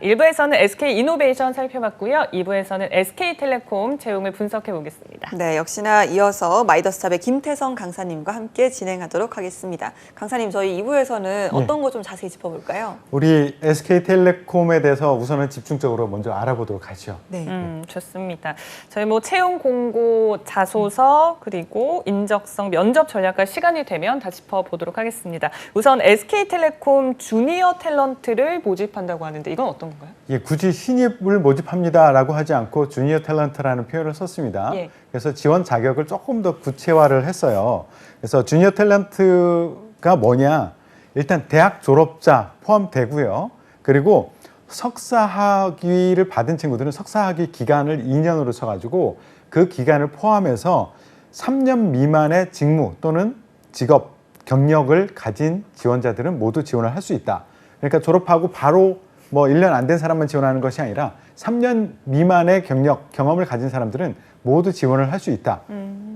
1부에서는 SK이노베이션 살펴봤고요. 2부에서는 SK텔레콤 채용을 분석해 보겠습니다. 네, 역시나 이어서 마이더스잡의 김태성 강사님과 함께 진행하도록 하겠습니다. 강사님, 저희 2부에서는 어떤 거 좀 자세히 짚어볼까요? 우리 SK텔레콤에 대해서 우선은 집중적으로 먼저 알아보도록 하죠. 네. 좋습니다. 저희 뭐 채용 공고, 자소서, 그리고 인적성, 면접 전략과 시간이 되면 다 짚어보도록 하겠습니다. 우선 SK텔레콤 주니어 탤런트를 모집한다고 하는데 이건 어떤 건가요? 예, 굳이 신입을 모집합니다라고 하지 않고 주니어 탤런트라는 표현을 썼습니다. 예. 그래서 지원 자격을 조금 더 구체화를 했어요. 그래서 주니어 탤런트가 뭐냐? 일단 대학 졸업자 포함되고요. 그리고 석사학위를 받은 친구들은 석사학위 기간을 2년으로 쳐가지고 그 기간을 포함해서 3년 미만의 직무 또는 직업, 경력을 가진 지원자들은 모두 지원을 할 수 있다. 그러니까 졸업하고 바로 뭐 1년 안 된 사람만 지원하는 것이 아니라 3년 미만의 경험을 가진 사람들은 모두 지원을 할 수 있다.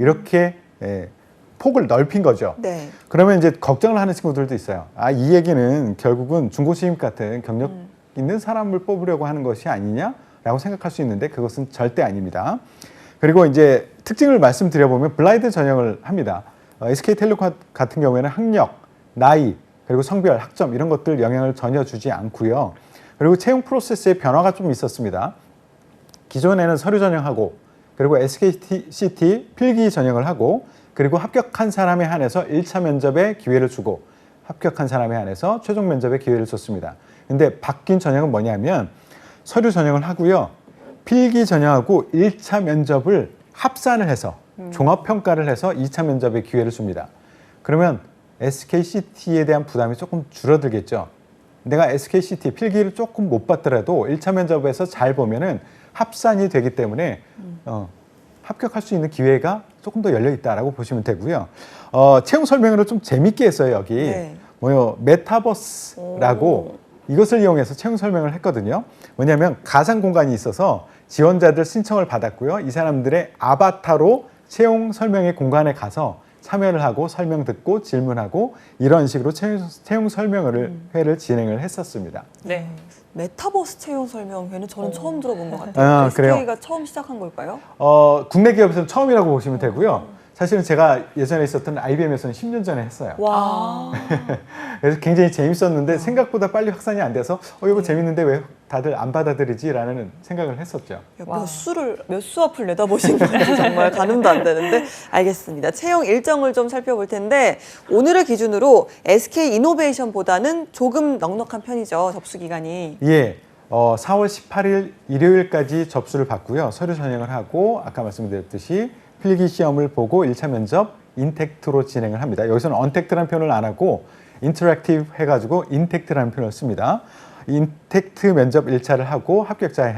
이렇게 폭을 넓힌 거죠. 네. 그러면 이제 걱정을 하는 친구들도 있어요. 아, 이 얘기는 결국은 중고신입 같은 경력 있는 사람을 뽑으려고 하는 것이 아니냐라고 생각할 수 있는데 그것은 절대 아닙니다. 그리고 이제 특징을 말씀드려보면 블라인드 전형을 합니다. SK텔레콤 같은 경우에는 학력, 나이, 그리고 성별, 학점 이런 것들 영향을 전혀 주지 않고요. 그리고 채용 프로세스에 변화가 좀 있었습니다. 기존에는 서류 전형하고 그리고 SKCT 필기 전형을 하고 그리고 합격한 사람에 한해서 1차 면접에 기회를 주고 합격한 사람에 한해서 최종 면접에 기회를 줬습니다. 근데 바뀐 전형은 뭐냐면 서류 전형을 하고요. 필기 전형하고 1차 면접을 합산을 해서 종합평가를 해서 2차 면접에 기회를 줍니다. 그러면 SKCT에 대한 부담이 조금 줄어들겠죠. 내가 SKCT 필기를 조금 못 봤더라도 1차 면접에서 잘 보면은 합산이 되기 때문에 합격할 수 있는 기회가 조금 더 열려 있다라고 보시면 되고요. 채용 설명으로 좀 재밌게 했어요, 여기. 네. 메타버스라고 이것을 이용해서 채용 설명을 했거든요. 뭐냐면 가상 공간이 있어서 지원자들 신청을 받았고요. 이 사람들의 아바타로 채용 설명의 공간에 가서 참여를 하고 설명 듣고 질문하고 이런 식으로 채용 설명회를 진행을 했었습니다. 네. 메타버스 채용 설명회는 저는 처음 들어본 것 같아요. SK가 그래요? 처음 시작한 걸까요? 국내 기업에서는 처음이라고 보시면 되고요. 사실은 제가 예전에 있었던 IBM에서는 10년 전에 했어요. 와. 그래서 굉장히 재밌었는데 생각보다 빨리 확산이 안 돼서 이거 재밌는데 왜 다들 안 받아들이지라는 생각을 했었죠. 몇 수 앞을 내다보신 건지 정말 가늠도 안 되는데 알겠습니다. 채용 일정을 좀 살펴볼 텐데 오늘의 기준으로 SK이노베이션보다는 조금 넉넉한 편이죠. 접수 기간이. 예. 4월 18일 일요일까지 접수를 받고요. 서류 전형을 하고 아까 말씀드렸듯이 필기 시험을 보고 1차 면접 인텍트로 진행을 합니다. 여기서는 언텍트라는 표현을 안 하고 인터랙티브 해가지고 인텍트라는 표현을 씁니다. 인텍트 면접 1차를 하고 합격자에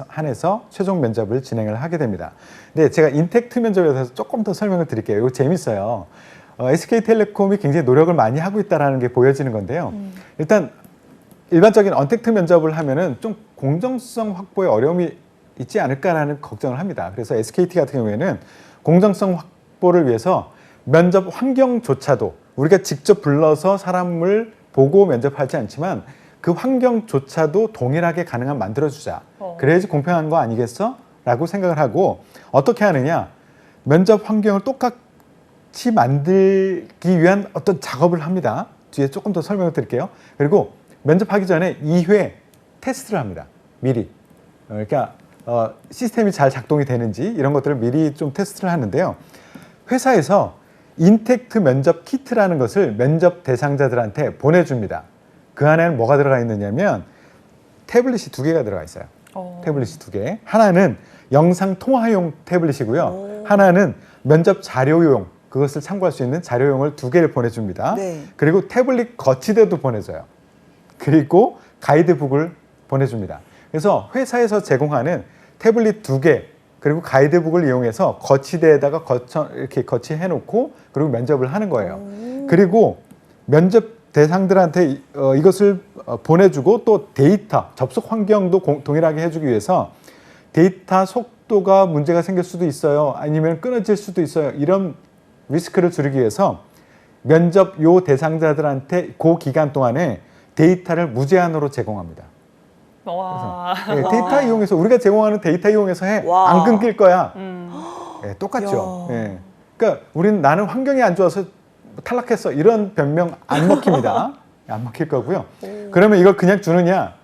한해서 최종 면접을 진행을 하게 됩니다. 근데 제가 인텍트 면접에 대해서 조금 더 설명을 드릴게요. 이거 재밌어요. SK텔레콤이 굉장히 노력을 많이 하고 있다는 게 보여지는 건데요. 일단 일반적인 언택트 면접을 하면은 좀 공정성 확보에 어려움이 있지 않을까라는 걱정을 합니다. 그래서 SKT 같은 경우에는 공정성 확보를 위해서 면접 환경조차도 우리가 직접 불러서 사람을 보고 면접하지 않지만 그 환경조차도 동일하게 가능한 만들어주자. 그래야지 공평한 거 아니겠어? 라고 생각을 하고 어떻게 하느냐. 면접 환경을 똑같이 만들기 위한 어떤 작업을 합니다. 뒤에 조금 더 설명을 드릴게요. 그리고 면접하기 전에 2회 테스트를 합니다. 미리. 그러니까 시스템이 잘 작동이 되는지 이런 것들을 미리 좀 테스트를 하는데요. 회사에서 인텍트 면접 키트라는 것을 면접 대상자들한테 보내줍니다. 그 안에는 뭐가 들어가 있느냐면 태블릿이 2개가 들어가 있어요. 태블릿이 2개. 하나는 영상 통화용 태블릿이고요. 하나는 면접 자료용, 그것을 참고할 수 있는 자료용을 2개를 보내줍니다. 네. 그리고 태블릿 거치대도 보내줘요. 그리고 가이드북을 보내줍니다. 그래서 회사에서 제공하는 태블릿 2개 그리고 가이드북을 이용해서 거치대에다가 이렇게 거치해 놓고 그리고 면접을 하는 거예요. 그리고 면접 대상들한테 이것을 보내주고 또 데이터, 접속 환경도 동일하게 해주기 위해서 데이터 속도가 문제가 생길 수도 있어요. 아니면 끊어질 수도 있어요. 이런 리스크를 줄이기 위해서 면접 요 대상자들한테 그 기간 동안에 데이터를 무제한으로 제공합니다. 와. 예, 데이터 이용해서 우리가 제공하는 데이터 이용해서 해. 와. 안 끊길 거야. 예, 똑같죠. 야. 예. 그러니까 우리는 나는 환경이 안 좋아서 탈락했어. 이런 변명 안 먹힙니다. 안 먹힐 거고요. 그러면 이걸 그냥 주느냐?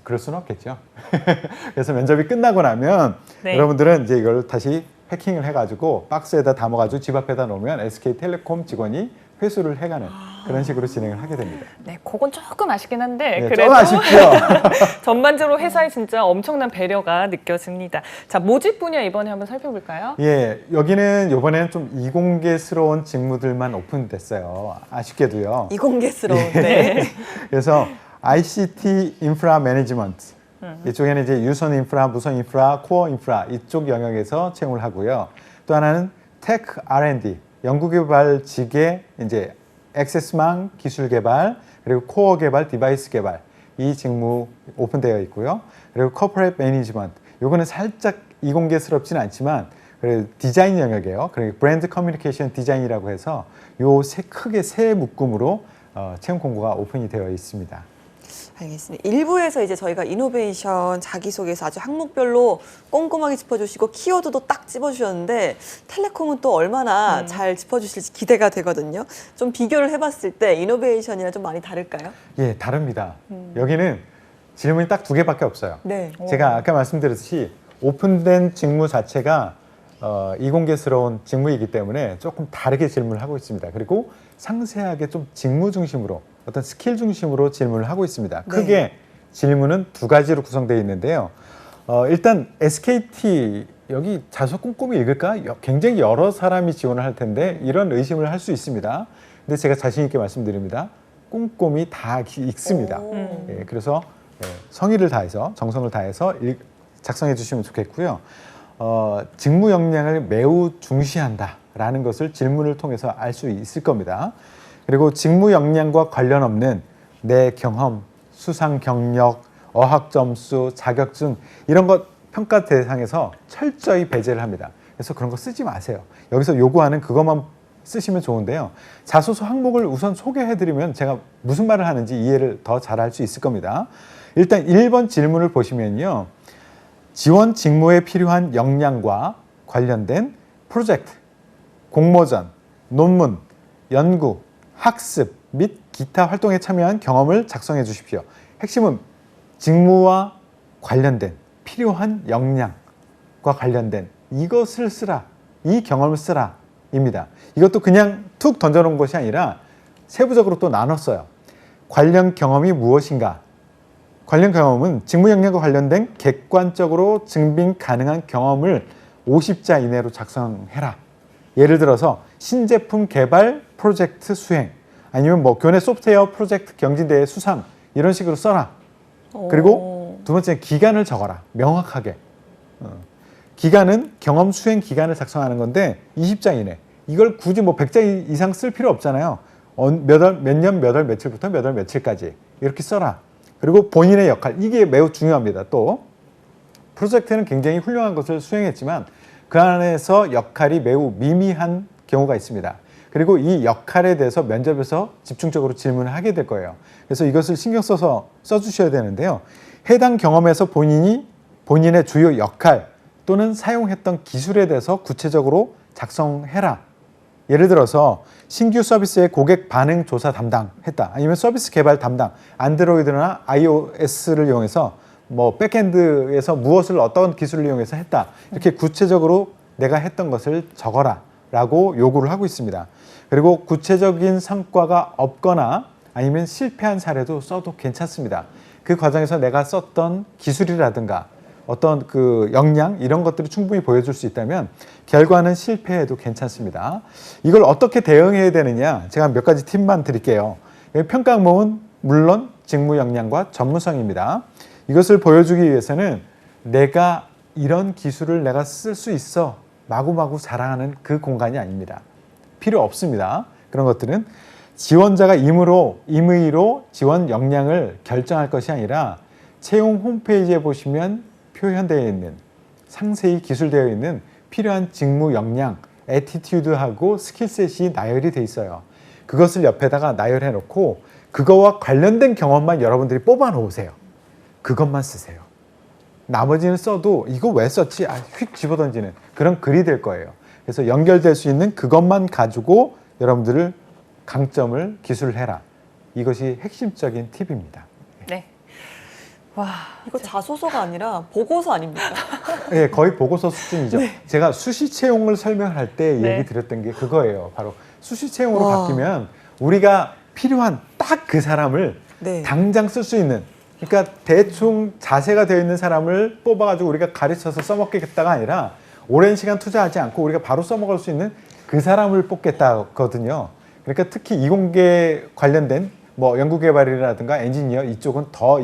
그럴 수는 없겠죠. 그래서 면접이 끝나고 나면 네. 여러분들은 이제 이걸 다시 패킹을 해가지고 박스에다 담아가지고 집 앞에다 놓으면 SK텔레콤 직원이 회수를 해가는 그런 식으로 진행을 하게 됩니다. 네, 그건 조금 아쉽긴 한데 네, 그래도 좀 아쉽죠. 전반적으로 회사에 진짜 엄청난 배려가 느껴집니다. 자, 모집 분야 이번에 한번 살펴볼까요? 예, 여기는 이번에는 좀 이공개스러운 직무들만 오픈됐어요. 아쉽게도요. 이공개스러운데. 그래서 ICT 인프라 매니지먼트 이쪽에는 이제 유선 인프라, 무선 인프라, 코어 인프라 이쪽 영역에서 채용을 하고요. 또 하나는 테크 R&D 연구개발직의 이제 액세스망 기술 개발 그리고 코어 개발, 디바이스 개발 이 직무 오픈되어 있고요. 그리고 코퍼레이트 매니지먼트 요거는 살짝 이공개스럽지는 않지만 그리고 디자인 영역이에요. 그리고 브랜드 커뮤니케이션 디자인이라고 해서 요 크게 세 묶음으로 채용 공고가 오픈이 되어 있습니다. 알겠습니다. 1부에서 이제 저희가 이노베이션 자기소개서 아주 항목별로 꼼꼼하게 짚어주시고 키워드도 딱 찝어주셨는데 텔레콤은 또 얼마나 잘 짚어주실지 기대가 되거든요. 좀 비교를 해봤을 때 이노베이션이랑 좀 많이 다를까요? 예, 다릅니다. 여기는 질문이 딱 2개밖에 없어요. 네. 제가 아까 말씀드렸듯이 오픈된 직무 자체가 이공개스러운 직무이기 때문에 조금 다르게 질문을 하고 있습니다. 그리고 상세하게 좀 직무 중심으로 어떤 스킬 중심으로 질문을 하고 있습니다. 크게 질문은 2가지로 구성되어 있는데요. 일단 SKT 여기 자소 꼼꼼히 읽을까? 굉장히 여러 사람이 지원을 할 텐데 이런 의심을 할 수 있습니다. 근데 제가 자신 있게 말씀드립니다. 꼼꼼히 다 읽습니다. 예, 그래서 성의를 다해서 정성을 다해서 작성해 주시면 좋겠고요. 직무 역량을 매우 중시한다라는 것을 질문을 통해서 알 수 있을 겁니다. 그리고 직무 역량과 관련 없는 내 경험, 수상 경력, 어학 점수, 자격증 이런 것 평가 대상에서 철저히 배제를 합니다. 그래서 그런 거 쓰지 마세요. 여기서 요구하는 그것만 쓰시면 좋은데요. 자소서 항목을 우선 소개해드리면 제가 무슨 말을 하는지 이해를 더 잘할 수 있을 겁니다. 일단 1번 질문을 보시면요. 지원 직무에 필요한 역량과 관련된 프로젝트, 공모전, 논문, 연구, 학습 및 기타 활동에 참여한 경험을 작성해 주십시오. 핵심은 직무와 관련된 필요한 역량과 관련된 이것을 쓰라, 이 경험을 쓰라 입니다. 이것도 그냥 툭 던져놓은 것이 아니라 세부적으로 또 나눴어요. 관련 경험이 무엇인가? 관련 경험은 직무 역량과 관련된 객관적으로 증빙 가능한 경험을 50자 이내로 작성해라. 예를 들어서 신제품 개발 프로젝트 수행 아니면 뭐 교내 소프트웨어 프로젝트 경진대회 수상 이런 식으로 써라. 그리고 2번째는 기간을 적어라. 명확하게. 기간은 경험 수행 기간을 작성하는 건데 20자 이내. 이걸 굳이 뭐 100자 이상 쓸 필요 없잖아요. 몇 년 몇 월 며칠부터 몇 월 며칠까지 이렇게 써라. 그리고 본인의 역할, 이게 매우 중요합니다. 또 프로젝트는 굉장히 훌륭한 것을 수행했지만 그 안에서 역할이 매우 미미한 경우가 있습니다. 그리고 이 역할에 대해서 면접에서 집중적으로 질문을 하게 될 거예요. 그래서 이것을 신경 써서 써주셔야 되는데요. 해당 경험에서 본인의 주요 역할 또는 사용했던 기술에 대해서 구체적으로 작성해라. 예를 들어서 신규 서비스의 고객 반응 조사 담당했다. 아니면 서비스 개발 담당, 안드로이드나 iOS를 이용해서 뭐 백엔드에서 무엇을 어떤 기술을 이용해서 했다. 이렇게 구체적으로 내가 했던 것을 적어라 라고 요구를 하고 있습니다. 그리고 구체적인 성과가 없거나 아니면 실패한 사례도 써도 괜찮습니다. 그 과정에서 내가 썼던 기술이라든가 어떤 그 역량 이런 것들을 충분히 보여줄 수 있다면 결과는 실패해도 괜찮습니다. 이걸 어떻게 대응해야 되느냐 제가 몇 가지 팁만 드릴게요. 평가 항목은 물론 직무 역량과 전문성입니다. 이것을 보여주기 위해서는 내가 이런 기술을 내가 쓸 수 있어 마구마구 자랑하는 그 공간이 아닙니다. 필요 없습니다. 그런 것들은 지원자가 임의로 지원 역량을 결정할 것이 아니라 채용 홈페이지에 보시면 표현되어 있는 상세히 기술되어 있는 필요한 직무 역량, 애티튜드하고 스킬셋이 나열이 돼 있어요. 그것을 옆에다가 나열해 놓고 그거와 관련된 경험만 여러분들이 뽑아 놓으세요. 그것만 쓰세요. 나머지는 써도 이거 왜 썼지? 휙 집어던지는 그런 글이 될 거예요. 그래서 연결될 수 있는 그것만 가지고 여러분들을 강점을 기술해라. 이것이 핵심적인 팁입니다. 네. 와, 이거 자소서가 아니라 보고서 아닙니까? 예, 거의 보고서 수준이죠. 네. 제가 수시 채용을 설명할 때 네. 얘기 드렸던 게 그거예요. 바로 수시 채용으로 와. 바뀌면 우리가 필요한 딱 그 사람을 네. 당장 쓸 수 있는, 그러니까 대충 자세가 되어 있는 사람을 뽑아가지고 우리가 가르쳐서 써먹겠다가 아니라 오랜 시간 투자하지 않고 우리가 바로 써먹을 수 있는 그 사람을 뽑겠다거든요. 그러니까 특히 이공계 관련된 뭐 연구개발이라든가 엔지니어 이쪽은 더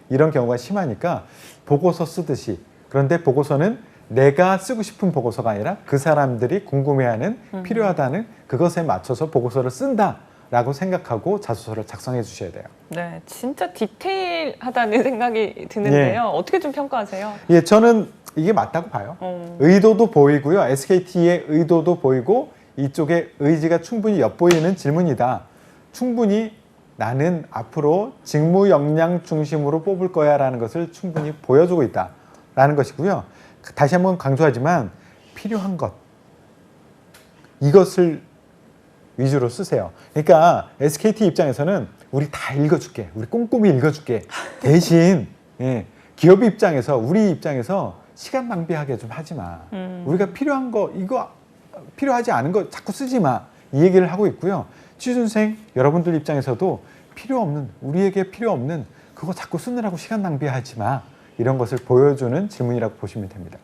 이런 경우가 심하니까 보고서 쓰듯이, 그런데 보고서는 내가 쓰고 싶은 보고서가 아니라 그 사람들이 궁금해하는 필요하다는 그것에 맞춰서 보고서를 쓴다라고 생각하고 자소서를 작성해 주셔야 돼요. 네, 진짜 디테일하다는 생각이 드는데요. 어떻게 좀 평가하세요? 예, 저는 이게 맞다고 봐요. 의도도 보이고요. SKT의 의도도 보이고 이쪽에 의지가 충분히 엿보이는 질문이다. 충분히 나는 앞으로 직무 역량 중심으로 뽑을 거야 라는 것을 충분히 보여주고 있다라는 것이고요. 다시 한번 강조하지만 필요한 것, 이것을 위주로 쓰세요. 그러니까 SKT 입장에서는 우리 다 읽어줄게, 우리 꼼꼼히 읽어줄게. 대신 기업 입장에서, 우리 입장에서 시간 낭비하게 좀 하지 마. 우리가 필요한 거, 이거 필요하지 않은 거 자꾸 쓰지 마. 이 얘기를 하고 있고요. 취준생 여러분들 입장에서도 필요 없는, 우리에게 필요 없는 그거 자꾸 쓰느라고 시간 낭비하지 마. 이런 것을 보여주는 질문이라고 보시면 됩니다.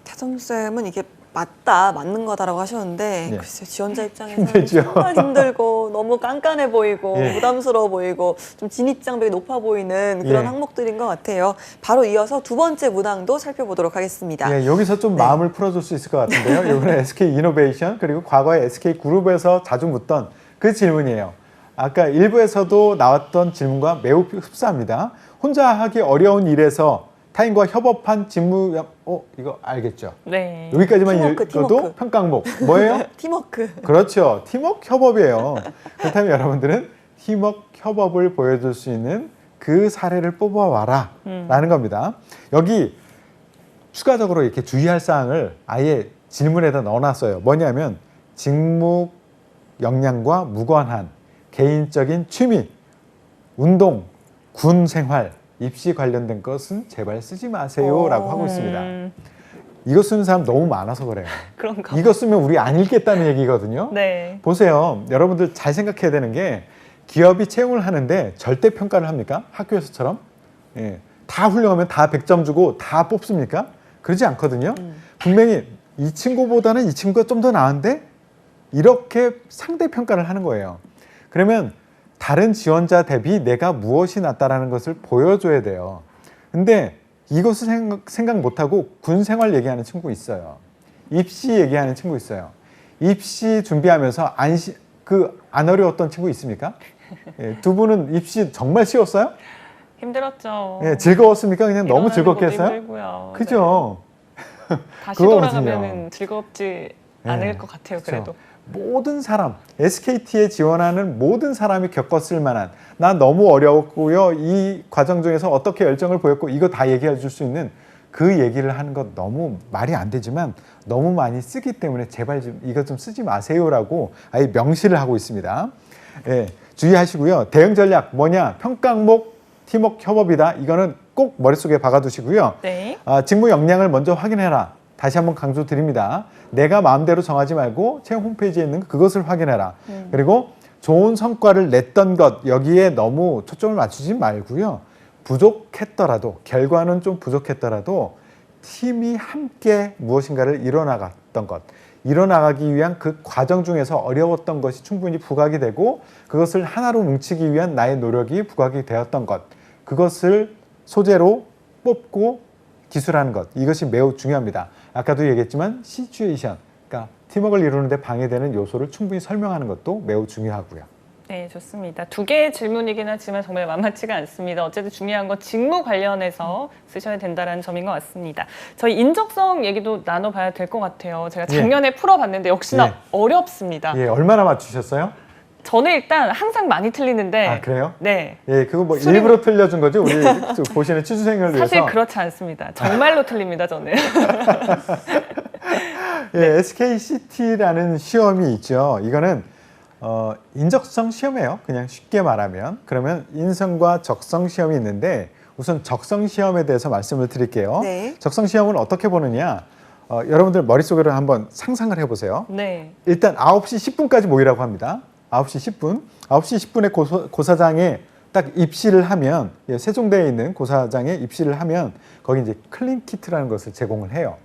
차정쌤은 이게 맞는 거다라고 하셨는데 예. 글쎄요, 지원자 입장에서는 힘들죠. 정말 힘들고 너무 깐깐해 보이고 예. 부담스러워 보이고 좀 진입장벽이 높아 보이는 그런 예. 항목들인 것 같아요. 바로 이어서 두 번째 문항도 살펴보도록 하겠습니다. 예, 여기서 좀 마음을 풀어줄 수 있을 것 같은데요. 이번에 SK 이노베이션 그리고 과거에 SK 그룹에서 자주 묻던 그 질문이에요. 아까 일부에서도 나왔던 질문과 매우 흡사합니다. 혼자 하기 어려운 일에서 타인과 협업한 직무, 이거 알겠죠? 네. 여기까지만 팀워크, 읽어도 팀워크. 평가항목. 뭐예요? 팀워크. 그렇죠. 팀워크 협업이에요. 그렇다면 여러분들은 팀워크 협업을 보여줄 수 있는 그 사례를 뽑아와라 라는 겁니다. 여기 추가적으로 이렇게 주의할 사항을 아예 질문에다 넣어놨어요. 뭐냐면 직무 역량과 무관한 개인적인 취미, 운동, 군 생활, 입시 관련된 것은 제발 쓰지 마세요 라고 하고 있습니다. 이거 쓰는 사람 너무 많아서 그래요. 그런가. 이거 쓰면 우리 안 읽겠다는 얘기거든요. 네. 보세요. 여러분들 잘 생각해야 되는 게 기업이 채용을 하는데 절대 평가를 합니까? 학교에서처럼. 예. 다 훌륭하면 다 100점 주고 다 뽑습니까? 그러지 않거든요. 분명히 이 친구보다는 이 친구가 좀 더 나은데 이렇게 상대 평가를 하는 거예요. 그러면 다른 지원자 대비 내가 무엇이 낫다라는 것을 보여줘야 돼요. 근데 이것을 생각 못하고 군 생활 얘기하는 친구 있어요. 입시 얘기하는 친구 있어요. 입시 준비하면서 안 어려웠던 친구 있습니까? 예, 두 분은 입시 정말 쉬웠어요? 힘들었죠. 예, 즐거웠습니까? 그냥 너무 일어나는 즐겁게 것도 했어요? 힘들고요. 그죠? 네. 다시 그거거든요. 돌아가면은 즐겁지 않을 네, 것 같아요. 그쵸. 그래도. 모든 사람, SKT에 지원하는 모든 사람이 겪었을 만한, 나 너무 어려웠고요, 이 과정 중에서 어떻게 열정을 보였고 이거 다 얘기해 줄 수 있는 그 얘기를 하는 것 너무 말이 안 되지만 너무 많이 쓰기 때문에 제발 좀 이거 좀 쓰지 마세요라고 아예 명시를 하고 있습니다. 예, 주의하시고요. 대응 전략 뭐냐? 평가 항목 팀워크 협업이다. 이거는 꼭 머릿속에 박아두시고요. 네. 직무 역량을 먼저 확인해라. 다시 한번 강조드립니다. 내가 마음대로 정하지 말고 채용 홈페이지에 있는 그것을 확인해라. 그리고 좋은 성과를 냈던 것, 여기에 너무 초점을 맞추지 말고요. 부족했더라도, 결과는 좀 부족했더라도 팀이 함께 무엇인가를 이뤄나갔던 것, 이뤄나가기 위한 그 과정 중에서 어려웠던 것이 충분히 부각이 되고 그것을 하나로 뭉치기 위한 나의 노력이 부각이 되었던 것, 그것을 소재로 뽑고 기술하는 것, 이것이 매우 중요합니다. 아까도 얘기했지만 시츄에이션, 그러니까 팀워크를 이루는데 방해되는 요소를 충분히 설명하는 것도 매우 중요하고요. 네, 좋습니다. 두 개의 질문이긴 하지만 정말 만만치가 않습니다. 어쨌든 중요한 건 직무 관련해서 쓰셔야 된다는 점인 것 같습니다. 저희 인적성 얘기도 나눠봐야 될 것 같아요. 제가 작년에 풀어봤는데 역시나 예. 어렵습니다. 예, 얼마나 맞추셨어요? 저는 일단 항상 많이 틀리는데. 아, 그래요? 네. 예, 그거 뭐 수능- 일부러 틀려준 거죠? 우리 보시는 취준생을 위해서. 사실 그렇지 않습니다. 정말로 틀립니다, 저는. 예, SKCT라는 시험이 있죠. 이거는 인적성 시험이에요. 그냥 쉽게 말하면. 그러면 인성과 적성 시험이 있는데 우선 적성 시험에 대해서 말씀을 드릴게요. 네. 적성 시험은 어떻게 보느냐? 여러분들 머릿속으로 한번 상상을 해보세요. 네. 일단 9시 10분까지 모이라고 합니다. 9시 10분. 9시 10분에 고사장에 딱 입시를 하면, 예, 세종대에 있는 고사장에 입시를 하면 거기 이제 클린 키트라는 것을 제공을 해요.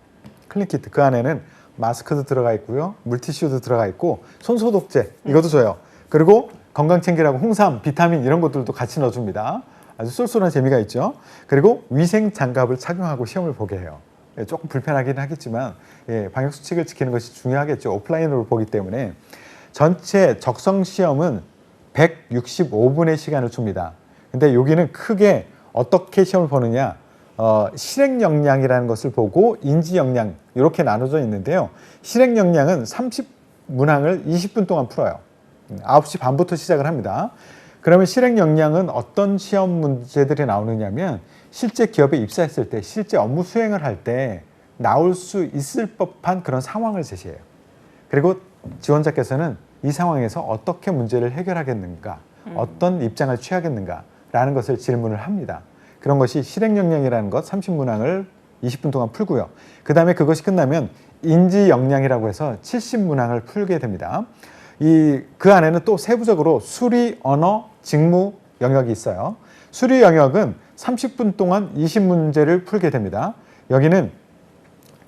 클린 키트. 그 안에는 마스크도 들어가 있고요. 물티슈도 들어가 있고 손소독제 이것도 줘요. 그리고 건강 챙기라고 홍삼, 비타민 이런 것들도 같이 넣어줍니다. 아주 쏠쏠한 재미가 있죠. 그리고 위생 장갑을 착용하고 시험을 보게 해요. 예, 조금 불편하긴 하겠지만 예, 방역 수칙을 지키는 것이 중요하겠죠. 오프라인으로 보기 때문에. 전체 적성 시험은 165분의 시간을 줍니다. 근데 여기는 크게 어떻게 시험을 보느냐, 실행 역량이라는 것을 보고 인지 역량 이렇게 나눠져 있는데요. 실행 역량은 30문항을 20분 동안 풀어요. 9시 반부터 시작을 합니다. 그러면 실행 역량은 어떤 시험 문제들이 나오느냐면 실제 기업에 입사했을 때 실제 업무 수행을 할 때 나올 수 있을 법한 그런 상황을 제시해요. 그리고 지원자께서는 이 상황에서 어떻게 문제를 해결하겠는가, 어떤 입장을 취하겠는가라는 것을 질문을 합니다. 그런 것이 실행 역량이라는 것 30문항을 20분 동안 풀고요. 그 다음에 그것이 끝나면 인지 역량이라고 해서 70문항을 풀게 됩니다. 그 안에는 또 세부적으로 수리, 언어, 직무 영역이 있어요. 수리 영역은 30분 동안 20문제를 풀게 됩니다. 여기는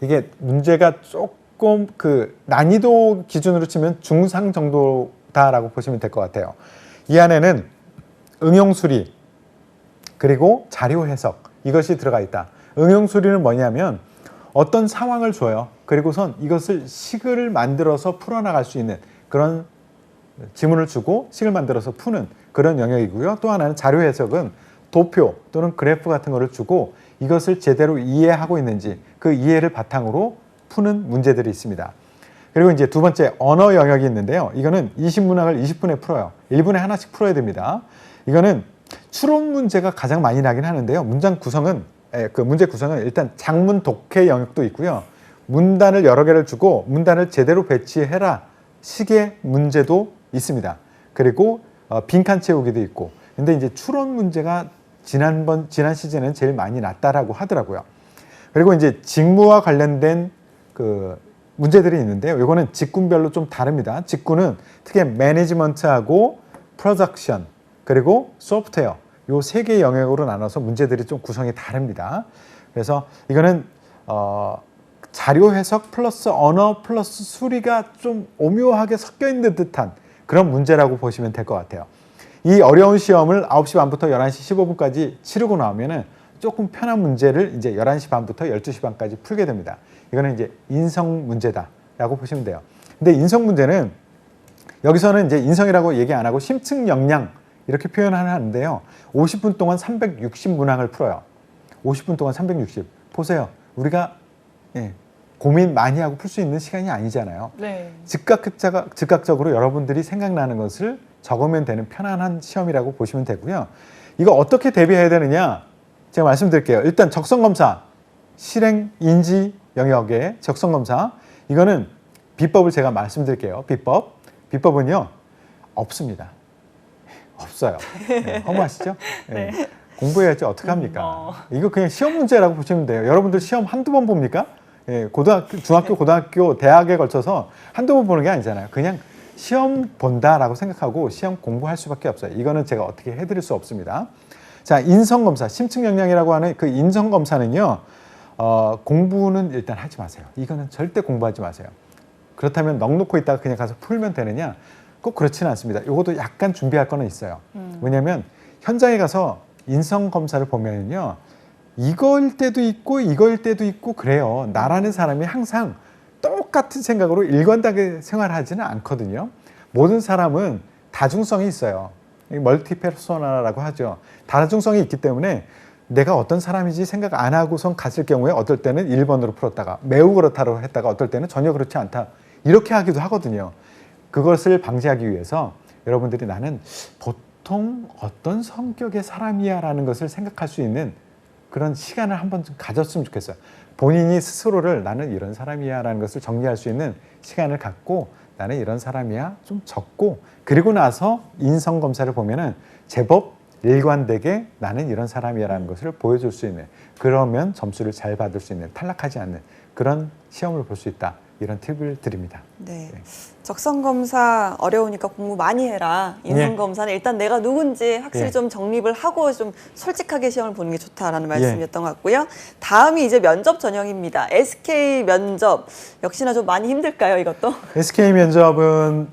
이게 문제가 조금 그 난이도 기준으로 치면 중상 정도다라고 보시면 될 것 같아요. 이 안에는 응용 수리 그리고 자료 해석 이것이 들어가 있다. 응용 수리는 뭐냐면 어떤 상황을 줘요. 그리고선 이것을 식을 만들어서 풀어나갈 수 있는 그런 지문을 주고 식을 만들어서 푸는 그런 영역이고요. 또 하나는 자료 해석은 도표 또는 그래프 같은 거를 주고 이것을 제대로 이해하고 있는지 그 이해를 바탕으로 푸는 문제들이 있습니다. 그리고 이제 두 번째 언어 영역이 있는데요. 이거는 20문항을 20분에 풀어요. 1분에 하나씩 풀어야 됩니다. 이거는 추론 문제가 가장 많이 나긴 하는데요. 그 문제 구성은 일단 장문 독해 영역도 있고요. 문단을 여러 개를 주고 문단을 제대로 배치해라 식의 문제도 있습니다. 그리고 빈칸 채우기도 있고. 근데 이제 추론 문제가 지난 시즌에는 제일 많이 났다라고 하더라고요. 그리고 이제 직무와 관련된 그 문제들이 있는데요. 이거는 직군별로 좀 다릅니다. 직군은 특히 매니지먼트하고 프로덕션 그리고 소프트웨어 요 세 개의 영역으로 나눠서 문제들이 좀 구성이 다릅니다. 그래서 이거는 자료 해석 플러스 언어 플러스 수리가 좀 오묘하게 섞여 있는 듯한 그런 문제라고 보시면 될 것 같아요. 이 어려운 시험을 9시 반부터 11시 15분까지 치르고 나오면은 조금 편한 문제를 이제 11시 반부터 12시 반까지 풀게 됩니다. 이거는 이제 인성 문제다라고 보시면 돼요. 근데 인성 문제는 여기서는 이제 인성이라고 얘기 안 하고 심층 역량 이렇게 표현하는데요. 50분 동안 360문항을 풀어요. 50분 동안 360. 보세요. 우리가 고민 많이 하고 풀 수 있는 시간이 아니잖아요. 네. 즉각적으로 여러분들이 생각나는 것을 적으면 되는 편안한 시험이라고 보시면 되고요. 이거 어떻게 대비해야 되느냐? 제가 말씀드릴게요. 일단 적성검사, 실행 인지 영역의 적성검사. 이거는 비법을 제가 말씀드릴게요. 비법은요. 없습니다. 없어요. 네, 허무하시죠? 네. 네. 공부해야지 어떡합니까? 이거 그냥 시험 문제라고 보시면 돼요. 여러분들 시험 한두 번 봅니까? 예, 중학교, 고등학교, 대학에 걸쳐서 한두 번 보는 게 아니잖아요. 그냥 시험 본다라고 생각하고 시험 공부할 수밖에 없어요. 이거는 제가 어떻게 해드릴 수 없습니다. 자, 인성검사, 심층 역량이라고 하는 그 인성검사는요, 공부는 일단 하지 마세요. 이거는 절대 공부하지 마세요. 그렇다면 넋놓고 있다가 그냥 가서 풀면 되느냐? 꼭 그렇지는 않습니다. 이것도 약간 준비할 거는 있어요. 왜냐하면 현장에 가서 인성검사를 보면요, 이거일 때도 있고 이거일 때도 있고 그래요. 나라는 사람이 항상 똑같은 생각으로 일관되게 생활하지는 않거든요. 모든 사람은 다중성이 있어요. 멀티페르소나라고 하죠. 다중성이 있기 때문에 내가 어떤 사람인지 생각 안 하고선 갔을 경우에 어떨 때는 1번으로 풀었다가 매우 그렇다고 했다가 어떨 때는 전혀 그렇지 않다. 이렇게 하기도 하거든요. 그것을 방지하기 위해서 여러분들이 나는 보통 어떤 성격의 사람이야 라는 것을 생각할 수 있는 그런 시간을 한번 좀 가졌으면 좋겠어요. 본인이 스스로를 나는 이런 사람이야 라는 것을 정리할 수 있는 시간을 갖고 나는 이런 사람이야 좀 적고, 그리고 나서 인성검사를 보면은 제법 일관되게 나는 이런 사람이야 라는 것을 보여줄 수 있는, 그러면 점수를 잘 받을 수 있는, 탈락하지 않는 그런 시험을 볼 수 있다, 이런 팁을 드립니다. 네. 네. 적성검사 어려우니까 공부 많이 해라. 인성검사는 일단 내가 누군지 확실히 예. 좀 정립을 하고 좀 솔직하게 시험을 보는 게 좋다라는 예. 말씀이었던 것 같고요. 다음이 이제 면접 전형입니다. SK 면접 역시나 좀 많이 힘들까요, 이것도? SK 면접은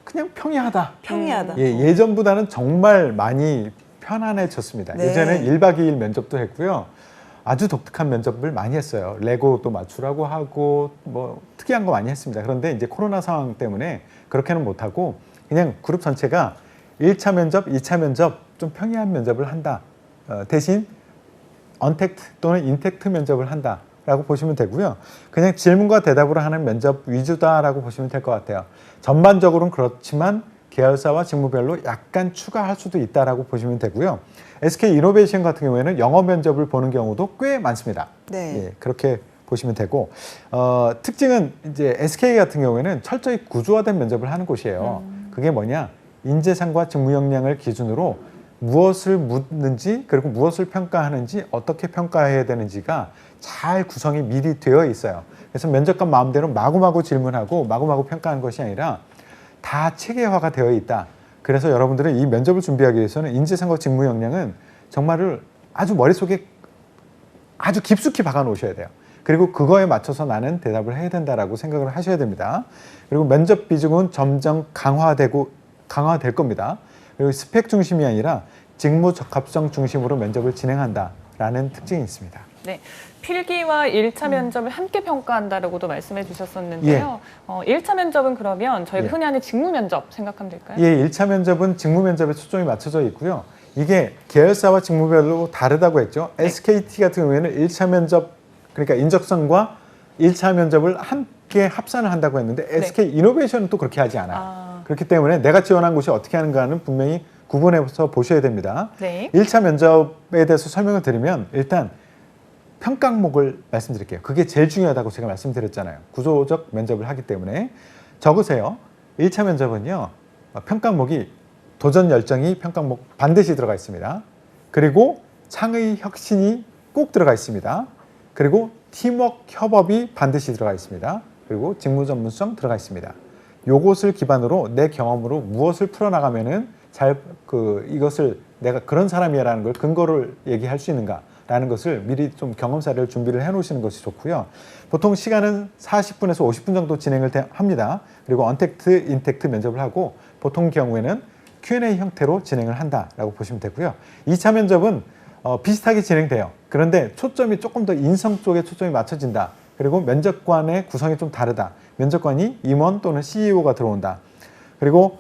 그냥 평이하다. 평이하다. 예전보다는 정말 많이 편안해졌습니다. 네. 예전에 1박 2일 면접도 했고요. 아주 독특한 면접을 많이 했어요. 레고도 맞추라고 하고 뭐 특이한 거 많이 했습니다. 그런데 이제 코로나 상황 때문에 그렇게는 못하고 그냥 그룹 전체가 1차 면접, 2차 면접 좀 평이한 면접을 한다. 대신 언택트 또는 인택트 면접을 한다라고 보시면 되고요. 그냥 질문과 대답으로 하는 면접 위주다라고 보시면 될 것 같아요. 전반적으로는 그렇지만 계열사와 직무별로 약간 추가할 수도 있다라고 보시면 되고요. SK 이노베이션 같은 경우에는 영어 면접을 보는 경우도 꽤 많습니다. 네. 예, 그렇게 보시면 되고, 특징은 이제 SK 같은 경우에는 철저히 구조화된 면접을 하는 곳이에요. 그게 뭐냐? 인재상과 직무 역량을 기준으로 무엇을 묻는지, 그리고 무엇을 평가하는지, 어떻게 평가해야 되는지가 잘 구성이 미리 되어 있어요. 그래서 면접관 마음대로 마구마구 질문하고 마구마구 평가하는 것이 아니라 다 체계화가 되어 있다. 그래서 여러분들은 이 면접을 준비하기 위해서는 인재상과 직무 역량은 정말을 아주 머릿속에 아주 깊숙이 박아 놓으셔야 돼요. 그리고 그거에 맞춰서 나는 대답을 해야 된다라고 생각을 하셔야 됩니다. 그리고 면접 비중은 점점 강화될 겁니다. 그리고 스펙 중심이 아니라 직무 적합성 중심으로 면접을 진행한다라는 특징이 있습니다. 네, 필기와 1차 면접을 함께 평가한다라고도 말씀해 주셨었는데요. 1차 면접은 그러면 저희가 예. 흔히 하는 직무 면접 생각하면 될까요? 예, 1차 면접은 직무 면접에 초점이 맞춰져 있고요. 이게 계열사와 직무별로 다르다고 했죠. 네. SKT 같은 경우에는 1차 면접, 그러니까 인적성과 1차 면접을 함께 합산을 한다고 했는데 SK 이노베이션은 또 그렇게 하지 않아요. 그렇기 때문에 내가 지원한 곳이 어떻게 하는가는 분명히 구분해서 보셔야 됩니다. 네. 1차 면접에 대해서 설명을 드리면 일단 평가 항목을 말씀드릴게요. 그게 제일 중요하다고 제가 말씀드렸잖아요. 구조적 면접을 하기 때문에. 적으세요. 1차 면접은요. 평가 항목이 도전 열정이 평가 항목 반드시 들어가 있습니다. 그리고 창의 혁신이 꼭 들어가 있습니다. 그리고 팀워크 협업이 반드시 들어가 있습니다. 그리고 직무 전문성 들어가 있습니다. 요것을 기반으로 내 경험으로 무엇을 풀어나가면은 이것을 내가 그런 사람이라는 걸 근거를 얘기할 수 있는가라는 것을 미리 좀 경험사를 준비를 해 놓으시는 것이 좋고요. 보통 시간은 40분에서 50분 정도 진행을 합니다. 그리고 언택트, 인택트 면접을 하고 보통 경우에는 Q&A 형태로 진행을 한다라고 보시면 되고요. 2차 면접은 비슷하게 진행돼요. 그런데 초점이 조금 더 인성 쪽에 초점이 맞춰진다. 그리고 면접관의 구성이 좀 다르다. 면접관이 임원 또는 CEO가 들어온다. 그리고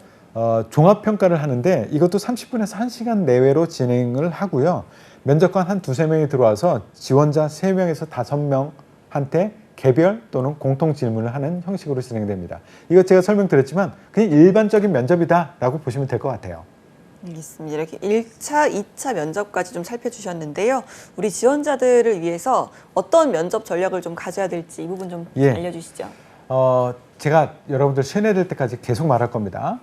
종합평가를 하는데 이것도 30분에서 1시간 내외로 진행을 하고요. 면접관 한 두세 명이 들어와서 지원자 3명에서 5명한테 개별 또는 공통 질문을 하는 형식으로 진행됩니다. 이거 제가 설명드렸지만 그냥 일반적인 면접이다라고 보시면 될 것 같아요. 알겠습니다. 이렇게 1차, 2차 면접까지 좀 살펴주셨는데요. 우리 지원자들을 위해서 어떤 면접 전략을 좀 가져야 될지 이 부분 좀 알려주시죠. 제가 여러분들 세뇌될 때까지 계속 말할 겁니다.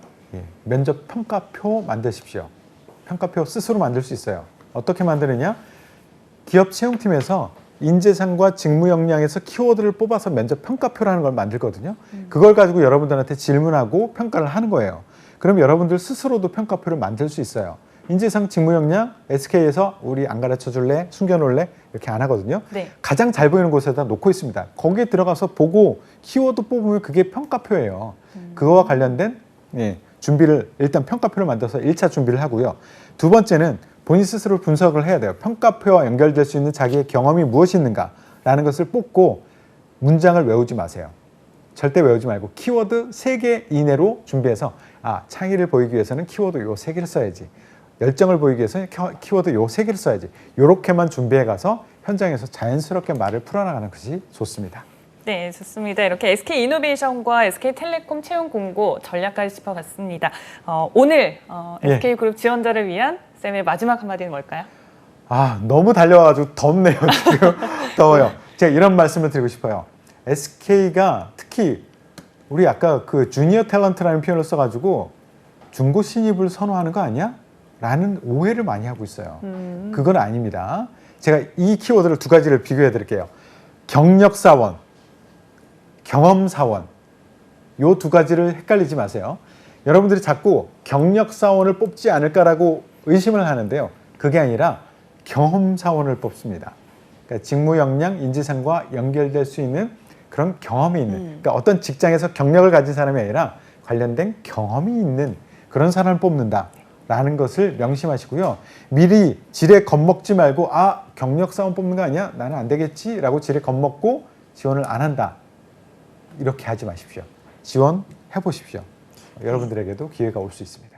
면접 평가표 만드십시오. 평가표 스스로 만들 수 있어요. 어떻게 만드느냐? 기업 채용팀에서 인재상과 직무 역량에서 키워드를 뽑아서 면접 평가표라는 걸 만들거든요. 그걸 가지고 여러분들한테 질문하고 평가를 하는 거예요. 그럼 여러분들 스스로도 평가표를 만들 수 있어요. 인재상 직무 역량 SK에서 우리 안 가르쳐 줄래? 숨겨놓을래? 이렇게 안 하거든요. 네. 가장 잘 보이는 곳에다 놓고 있습니다. 거기에 들어가서 보고 키워드 뽑으면 그게 평가표예요. 그거와 관련된 준비를 일단 평가표를 만들어서 1차 준비를 하고요. 두 번째는 본인 스스로 분석을 해야 돼요. 평가표와 연결될 수 있는 자기의 경험이 무엇이 있는가라는 것을 뽑고 문장을 외우지 마세요. 절대 외우지 말고 키워드 3개 이내로 준비해서 창의를 보이기 위해서는 키워드 요 3개를 써야지. 열정을 보이기 위해서는 키워드 요 3개를 써야지. 요렇게만 준비해 가서 현장에서 자연스럽게 말을 풀어나가는 것이 좋습니다. 네, 좋습니다. 이렇게 SK이노베이션과 SK텔레콤 채용 공고 전략까지 짚어봤습니다. 오늘 예. SK그룹 지원자를 위한 쌤의 마지막 한마디는 뭘까요? 아, 너무 달려와가지고 덥네요, 지금. 더워요. 제가 이런 말씀을 드리고 싶어요. SK가 특히 우리 아까 그 주니어 탤런트라는 표현을 써가지고 중고 신입을 선호하는 거 아니야? 라는 오해를 많이 하고 있어요. 그건 아닙니다. 제가 이 키워드를 두 가지를 비교해 드릴게요. 경력사원, 경험사원. 요 두 가지를 헷갈리지 마세요. 여러분들이 자꾸 경력사원을 뽑지 않을까라고 의심을 하는데요. 그게 아니라 경험사원을 뽑습니다. 그러니까 직무 역량, 인지상과 연결될 수 있는 그런 경험이 있는, 그러니까 어떤 직장에서 경력을 가진 사람이 아니라 관련된 경험이 있는 그런 사람을 뽑는다라는 것을 명심하시고요. 미리 지레 겁먹지 말고 아, 경력사원 뽑는 거 아니야? 나는 안 되겠지라고 지레 겁먹고 지원을 안 한다. 이렇게 하지 마십시오. 지원해 보십시오. 여러분들에게도 기회가 올 수 있습니다.